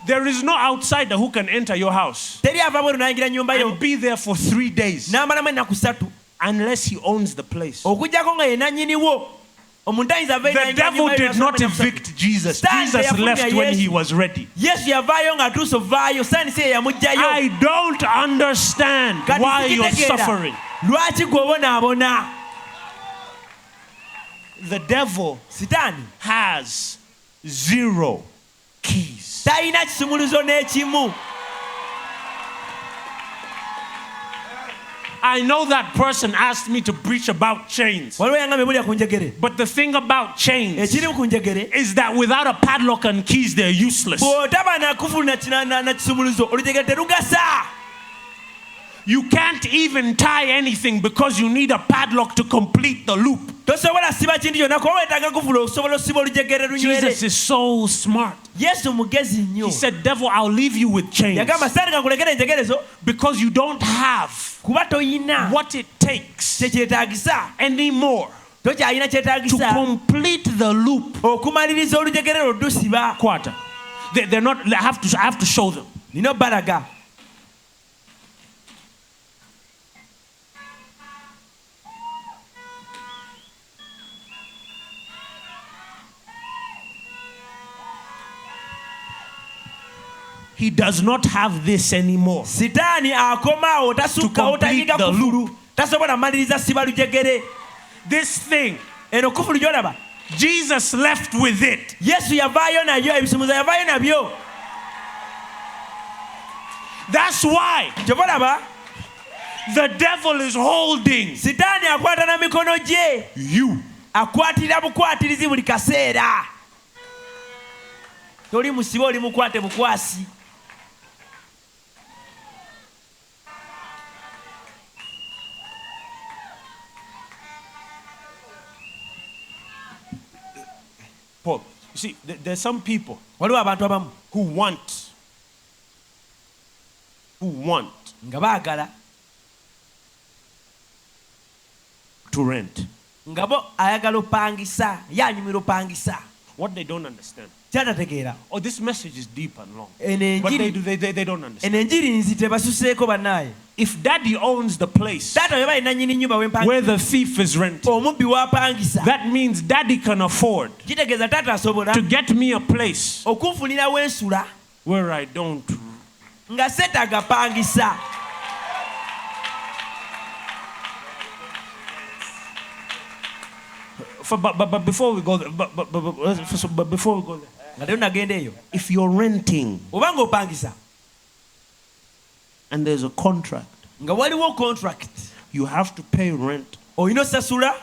There is no outsider who can enter your house and be there for 3 days unless he owns the place. The devil did not evict Jesus. Jesus left when he was ready. I don't understand why you're suffering. The devil has 0 keys. I know that person asked me to preach about chains. But the thing about chains is that without a padlock and keys, they're useless. You can't even tie anything because you need a padlock to complete the loop. Jesus is so smart. He said, devil, I'll leave you with chains because you don't have what it takes anymore to complete the loop. Quarter. They're not. I have to show them. He does not have this anymore to complete the loop. This thing, Jesus left with it. That's why the devil is holding you.
toli musibe oli mukwate bukwasi.
Paul, you see, there's some people
waliwo abantu abamu
who want
nga baagala
to rent.
nga bo ayagala opangisa yanyumira opangisa.
What they don't understand.
Kyatategeera.
Oh, this message is deep and long.
But
they don't understand.
Enenjiri nzite basuseeko bannaye.
If daddy owns the place
taata bwe balina nnyini nnyumba w'empangisa,
where the thief is renting,
omubbi w'apangisa,
that means daddy can afford
kitegeeza taata asobola
to get me a place
okunfunira w'ensula
where I don't.
nga setagapangisa.
But before we go there, before we go there, if you're renting
oba ng'opangisa
and there's a contract,
nga waliwo contract,
you have to pay rent
olina osasula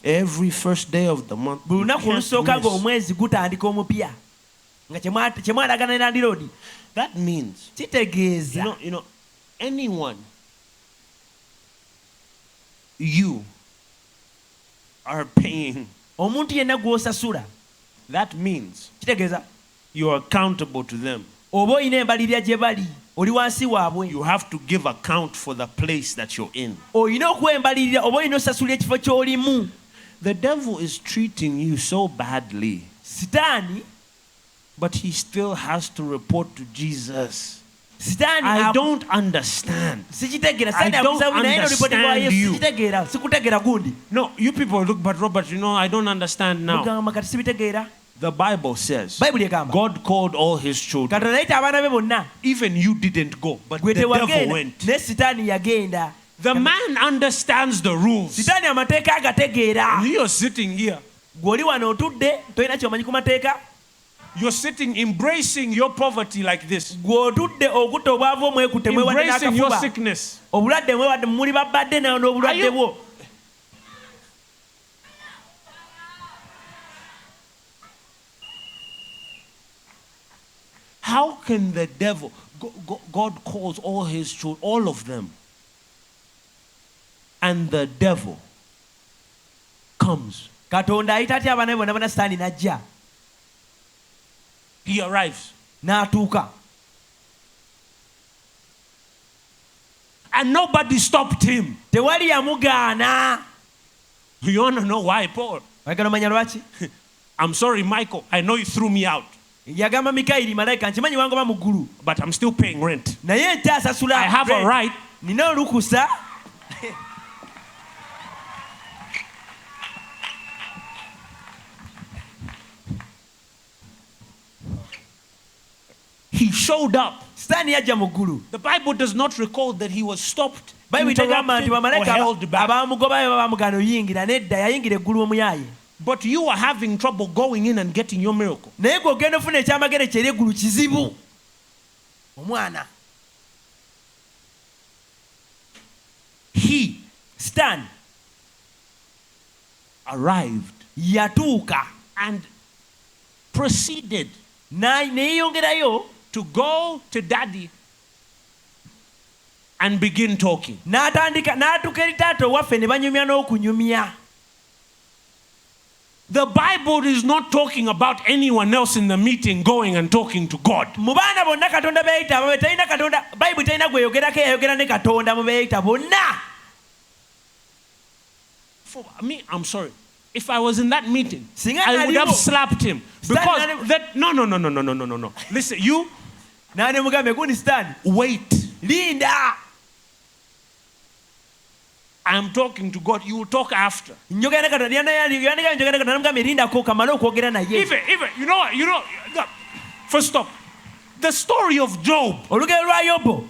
every first day of the month.
buli lunaku olusooka ng'omwezi gutandika omupya nga kyemwalagana ne landiroodi.
That means,
kitegeeza
you know, anyone you are paying,
omuntu yenna gw'osasula,
that means
kitegeeza
you're accountable to them.
oba olina embalirira gye bali, oli wansi waabwe,
You have to give account for the place that you're in.
olina okuwa embalirira oba olina osasula ekifo ky'olimu.
The devil is treating you so badly,
Sitaani
but he still has to report to Jesus.
Sitaani
I don't understand.
sikitegeera.
I don't understand you.
Sikitegeera, sikutegeera gundi.
No, you people look, but Robert, I don't understand now.
Mugamba kati sibitegeera.
The Bible says
Bayibuli egamba
God called all his children.
Katonda yayita abaana be bonna.
Even you didn't go, but the
Gwe
devil
tewagenda
went.
ne Sitaani yagenda.
The man understands the rules.
Sitaani amateeka agategeera.
And you're sitting here.
Gwe oli wano otudde tolina kyomanyi ku mateeka.
You're sitting embracing your poverty like this.
Gwe otudde okutta obwavu omwekutte mwewadde
Embracing your
n'akafuba.
sickness.
Obulwadde mwewadde muli babadde nayo n'obulwadde bwo.
How can the devil, God calls all his children, all of them, and the devil comes.
Katonda ayita atya abaana be bonna bonna Sitaani n'ajja.
He arrives.
N'atuuka.
And nobody stopped him.
Tewali yamugaana.
You want to know why, Paul?
Oyagala omanya lwaki?
I'm sorry, Michael. I know you threw me out.
Yagamba Mikayiri malayika nkimanyi wangoba mu ggulu.
But I'm still paying rent.
Naye nte asasula.
I have a right.
Nina olukusa.
He showed up.
Sitaani yajja mu ggulu.
The Bible does not record that he was stopped,
Bayibuli tegamba nti
interrupted, or
bamalayika
held back.
abaamugobayo babamugaana oyingira. Nedda yayingira eggulu omuyaaye.
But you are having trouble going in and getting your miracle.
Naye gwe ogenda ofuna ekyamagere kyeri eggulu kizibu. Omwana.
He
Sitaani
arrived
yatuuka
and proceeded
neeyongerayo
to go to daddy and begin talking.
n'atuuka eri taata owaffe ne banyumya n'okunyumya.
The Bible is not talking about anyone else in the meeting going and talking to God.
Mu baana bonna Katonda beeyita ababe talina Katonda, Bayibuli talina gweyogerako eyayogera ne Katonda mu beeyita bonna.
For me, I'm sorry. If I was in that meeting,
Singa
I would have
naliwo.
slapped him. Because that no. Listen, you
Naane mugambe gundi Sitaani.
wait.
Linda.
I am talking to God. You will talk after.
Njogera ne Katonda njogera ne Katonda namugambe lindako kamale okwogera naye.
Even you know look, first stop. The story of Job.
Olugero lwa Yobu.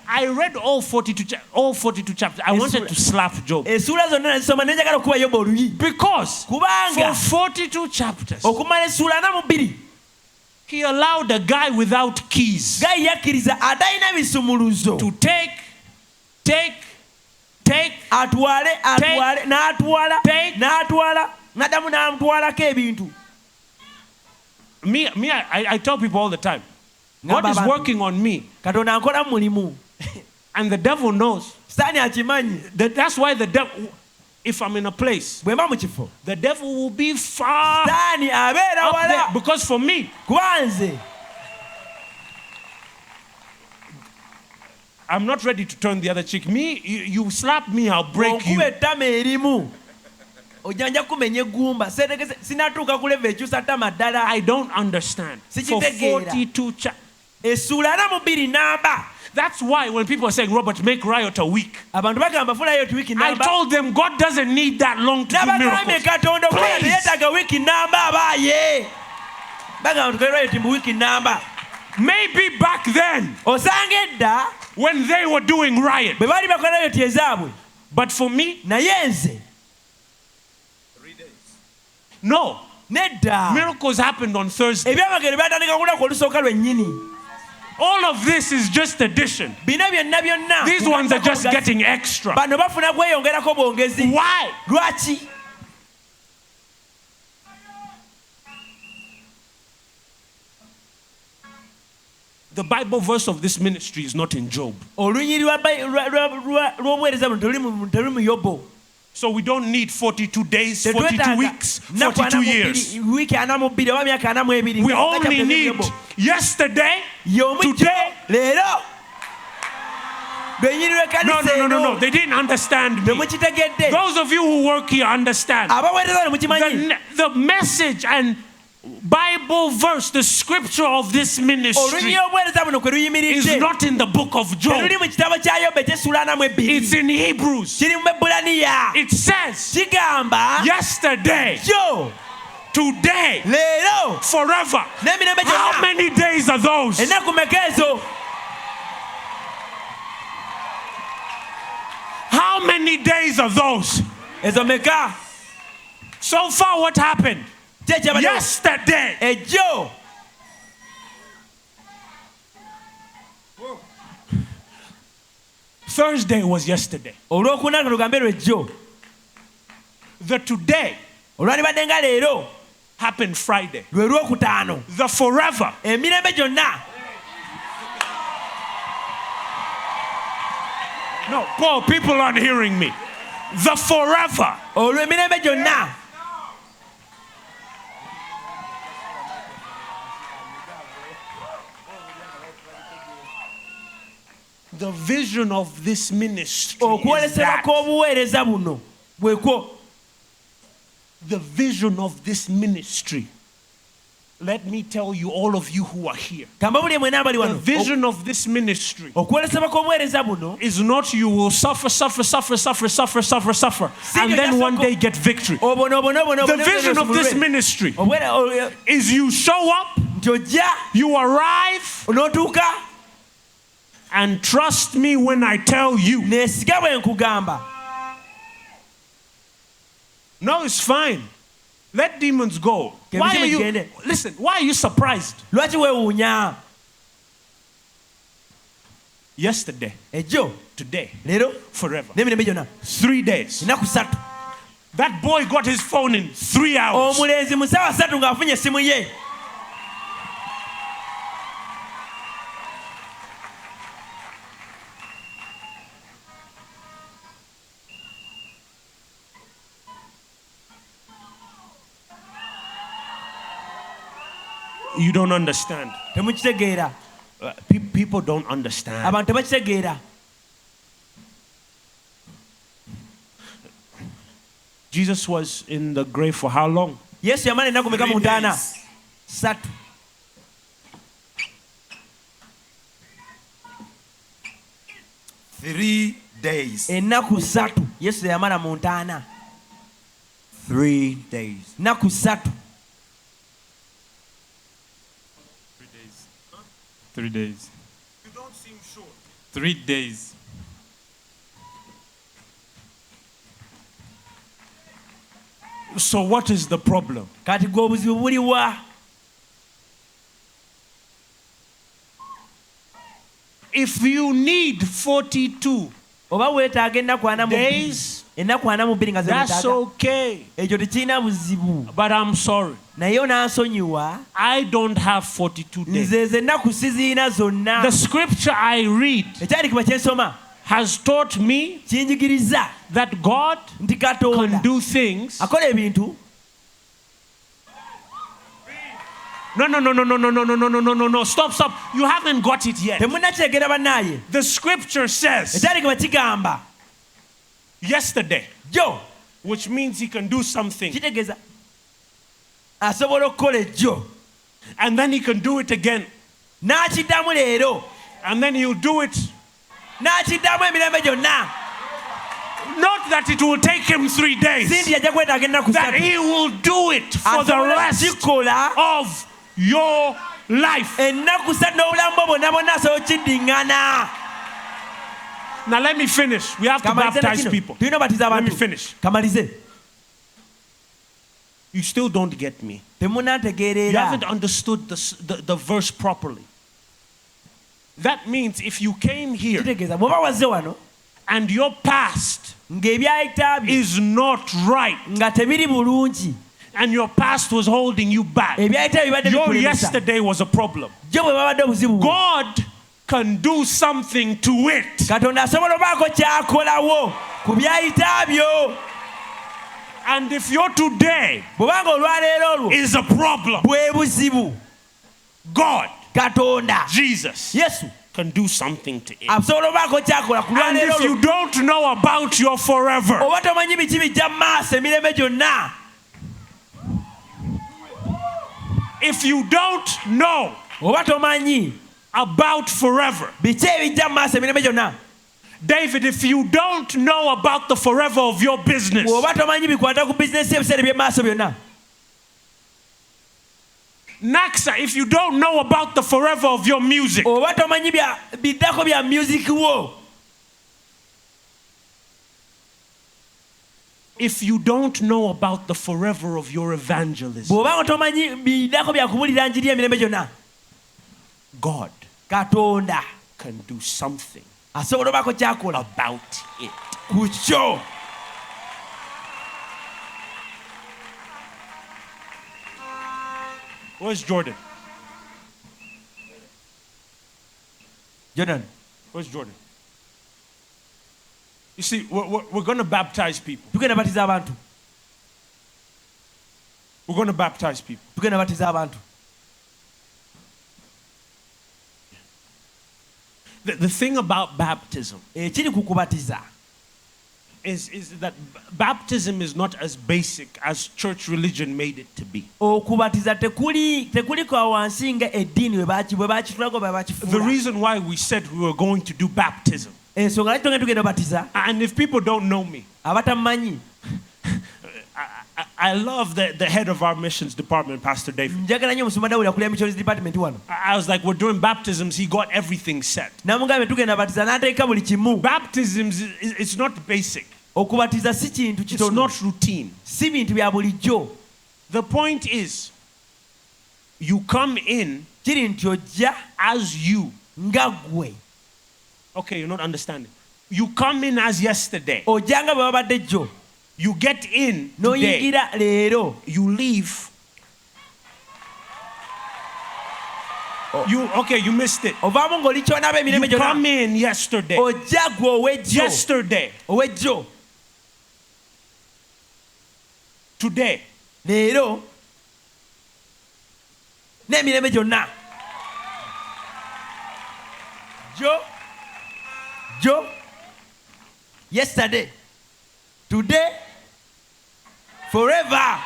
I read all 42 chapters. I wanted to slap Job.
Essuula zonna nazisoma ne njagala okuba Yobu oluyi.
Because
Kubanga
for 42 chapters,
okumala essuula 42
he allowed a guy without keys
Gayi yakkiriza atalina bisumuluzo
to take,
atwale
take,
n'atwala n'addamu n'amutwalako ebintu.
I tell people all the time, God is working on me.
Katonda ankola mulimu.
And the devil knows.
Sitaani akimanyi.
That's why the devil, if I'm in a place,
bwe mba mu kifo,
the devil will be far
sitaani abeera
up there.
wala.
Because for me,
Kuba nze
I'm not ready to turn the other cheek. You slap me, I'll break you.
onkuba ettama erimu ojjanja kumenya eggumba sinatuuka ku leva ekyusa ttama ddala.
I don't understand. For
Sikitegeera.
42
Essuula 42 namba.
That's why when people are saying, Robert, make Riot a week,
Abantu bagamba fula Riot wiki
I
namba.
told them God doesn't need that long to do
N'abagambye
miracles.
Katonda okukola
Please.
teyeetaaga wiki namba abaaye. Bagamba tukole Riot mu wiki namba.
Maybe back then,
Osanga edda
when they were doing Riot.
bwe baali bakola Riot ezaabwe.
But for me,
Naye nze
no.
nedda.
Miracles happened on Thursday.
Ebyamagero byatandika ku lunaku olusooka lwennyini.
All of this is just addition.
Bino byonna byonna.
These ones are just getting extra.
Bano bafuna kweyongerako bwongezi.
Why?
Lwaki?
The Bible verse of this ministry is not in Job.
Olunyiri lw'obuweereza buno teruli mu Yobo.
So we don't need 42 days, 42 weeks,
Nnaku
42
ana mu
years.
bbiri, wiiki 42 oba myaka 42.
We only need yesterday, today.
Leero. Lwenyiri lw'ekkanisa eno.
No. They didn't understand me.
Temukitegedde.
Those of you who work here understand.
Abaweereza bano mukimanyi.
The message and Bible verse, the scripture of this ministry
Olunyiri lw'obuweereza buno kwe
is
luyimiridde.
not in the book of Job.
Teruli mu kitabo kya Yobu eky'essuula 42.
It's in Hebrews.
Kiri mu Ebbulaniya.
It says,
Kigamba
yesterday,
yo
today,
leero
forever.
n'emirembe
How
gyonna.
many days are those?
Ennaku meka ezo?
How many days are those?
Ezo meka?
So far, what happened? Yesterday.
Ejjo.
Thursday was yesterday.
Olwokuna lugambe lw'ejjo.
The today
Olwalibadde nga leero
happened Friday.
lwe lwokutaano.
The forever.
Emirembe gyonna.
No, Paul, people aren't hearing me. The forever.
Olw'emirembe gyonna.
The vision of this ministry is
Okwolesebwa
that.
kw'obuweereza buno bwekwo.
The vision of this ministry. Let me tell you, all of you who are here.
Kamba buli mwena abali
The
wano.
vision of this ministry
Okwolesebwa kw'obuweereza buno
is not you will suffer, and then one day get victory. The vision of this ministry is you show up,
nti ojja
you arrive,
n'otuuka
and trust me when I tell you.
n'esiga bwe nkugamba.
No, it's fine. Let demons go. Why are you? Listen. Why are you surprised?
Lwaki weewuunya?
Yesterday,
Ejjo,
today,
leero,
forever.
n'emirembe gyonna.
3 days.
Ennaku 3.
That boy got his phone in 3 hours.
Omulenzi mu ssaawa 3 ng'afunye essimu ye.
You don't understand.
Temukitegeera.
People don't understand.
Abantu tebakitegeera.
Jesus was in the grave for how long?
Yesu yamala ennaku meka mu ntaana? 3. Ennaku 3 Yesu yamala mu ntaana.
3 days.
Ennaku 3.
3 days.
You don't seem sure.
3 days.
So what is the problem?
Kati gwe obuzibu buliwa?
If you need 42
Oba weetaaga ennaku 42
days,
ennaku 42 nga
That's
zeetaaga
okay.
ekyo tekirina buzibu
But I'm sorry.
naye onansonyiwa
I don't have 42 days.
nze zennaku siziina zonna
The scripture I read
ekyandikibwa kye nsoma
has taught me
kinjigiriza
that God
nti
can
katonda
do things.
akola ebintu
No. Stop. You haven't got it yet.
temunnakitegeera bannaaye
The scripture says
ekyandikibwa kigamba
yesterday,
jjo
which means he can do something.
kitegeeza asobola okukola ejjo
And then he can do it again.
n'akiddamu leero
And then he'll do it.
n'akiddamu emirembe gyonna
Not that it will take him 3 days.
si nti yajja kwetaaga ennaku
That
3
he will do it for the
asobola
rest
kikola
of your life.
ennaku 3 n'obulamu bwo bonna asobola okiddiŋŋana
Now let me finish. We have to baptize people.
tulina obatiza
Let me
abantu
finish.
kamalize
You still don't get me. You
temunnantegeerera
haven't understood the verse properly. That means if you came here
kitegeeza bw'oba wazze wano
and your past
ng'ebyayita byo
is not right
nga tebiri bulungi
and your past was holding you back,
ebyayita byo bibadde
your
bikulemesa
yesterday was a problem.
jjo bwe babadde obuzibu bwo
God can do something to it.
katonda asobola obaako kyakolawo ku byayita byo
And if your today
bw'obanga olwaleero olwo
is a problem,
bwe buzibu
God,
katonda
Jesus,
yesu
can do something to it.
asobola obaako kyakola ku
And
lwaleero
if you
olwo
don't know about your forever,
oba tomanyi biki bijja mu maaso emirembe gyonna
if you don't know
oba tomanyi
about forever,
biki ebijja mu maaso emirembe gyonna
David, if you don't know about the forever of your business,
oba tomanyi bikwata ku bizinesi ebiseera eby'emaaso byonna
Naxa, if you don't know about the forever of your music,
oba tomanyi biddako bya music wo
if you don't know about the forever of your evangelism,
bw'obanga tomanyi biddako bya kubulira njiri emirembe gyonna
God
katonda
can do something
asobola obaako kyakola
about it.
ku kyo
Where's Jordan?
Jordan
Where's Jordan? You see, we're going to baptize people.
tugenda batiza abantu
We're going to baptize people.
tugenda batiza abantu
The thing about baptism
ekiri ku kubatiza
is that baptism is not as basic as church religion made it to be.
okubatiza tekuli kwa wansi nga eddiini bwe bakitulago bwe
The
bakifuula
reason why we said we were going to do baptism,
ensonga lwaki tugenda batiza
and if people don't know me,
abatamumanyi
I love the head of our missions department, Pastor David.
njagala nnyo omusumba dawuli akulira missions department wano
I was like, we're doing baptisms. He got everything set.
namugambye tugenda batiza n'ateeka buli kimu
Baptisms, it's not basic.
okubatiza si kintu
It's
kitono
not routine.
si bintu bya bulijjo
The point is, you come in
kiri nti ojja
as you.
nga ggwe
Okay, you're not understanding. You come in as yesterday.
ojja nga bwe babadde jjo
You get in today.
n'oyigira leero
You leave. You missed it.
ovaamu ng'oli kyonaba emirembe
You come
gyonna
in yesterday.
ojja ggwe ow'ejjo
Yesterday.
ow'ejjo
Today.
leero n'emirembe gyonna jjo yesterday today forever